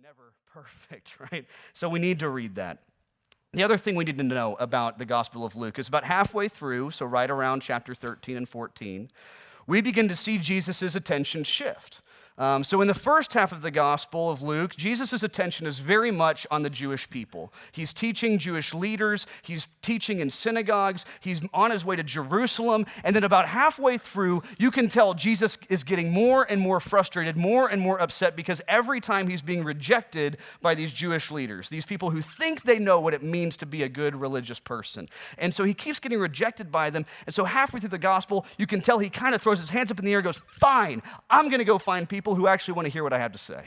never perfect, right? So we need to read that. The other thing we need to know about the Gospel of Luke is about halfway through, so right around chapter 13 and 14, we begin to see Jesus' attention shift. So in the first half of the Gospel of Luke, Jesus' attention is very much on the Jewish people. He's teaching Jewish leaders. He's teaching in synagogues. He's on his way to Jerusalem. And then about halfway through, you can tell Jesus is getting more and more frustrated, more and more upset, because every time he's being rejected by these Jewish leaders, these people who think they know what it means to be a good religious person. And so he keeps getting rejected by them. And so halfway through the Gospel, you can tell he kind of throws his hands up in the air and goes, fine, I'm going to go find people who actually want to hear what I have to say.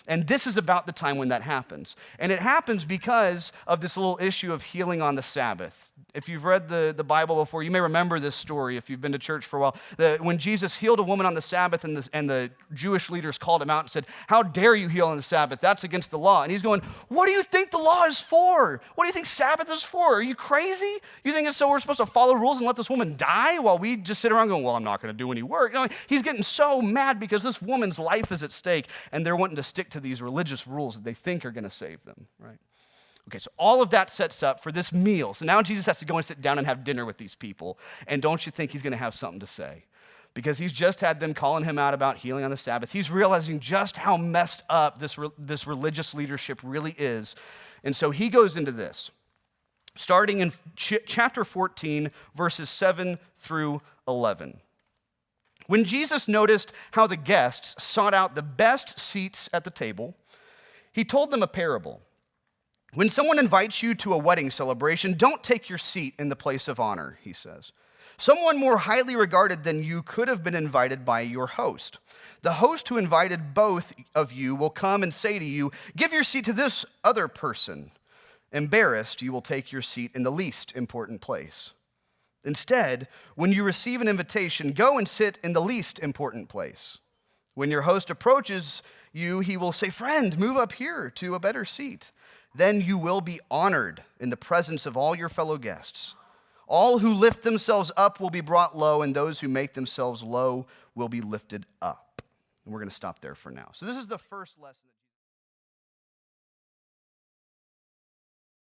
And this is about the time when that happens. And it happens because of this little issue of healing on the Sabbath. If you've read the Bible before, you may remember this story if you've been to church for a while. When Jesus healed a woman on the Sabbath and the Jewish leaders called him out and said, how dare you heal on the Sabbath? That's against the law. And he's going, what do you think the law is for? What do you think Sabbath is for? Are you crazy? You think it's so we're supposed to follow rules and let this woman die while we just sit around going, well, I'm not going to do any work. You know, he's getting so mad because this woman's life is at stake and they're wanting to stick to these religious rules that they think are going to save them, right? Okay, so all of that sets up for this meal. So now Jesus has to go and sit down and have dinner with these people. And don't you think he's going to have something to say? Because he's just had them calling him out about healing on the Sabbath. He's realizing just how messed up this religious leadership really is. And so he goes into this, starting in chapter 14, verses 7 through 11. When Jesus noticed how the guests sought out the best seats at the table, he told them a parable. When someone invites you to a wedding celebration, don't take your seat in the place of honor, he says. Someone more highly regarded than you could have been invited by your host. The host who invited both of you will come and say to you, give your seat to this other person. Embarrassed, you will take your seat in the least important place. Instead, when you receive an invitation, go and sit in the least important place. When your host approaches you, he will say, friend, move up here to a better seat. Then you will be honored in the presence of all your fellow guests. All who lift themselves up will be brought low, and those who make themselves low will be lifted up. And we're going to stop there for now. So this is the first lesson.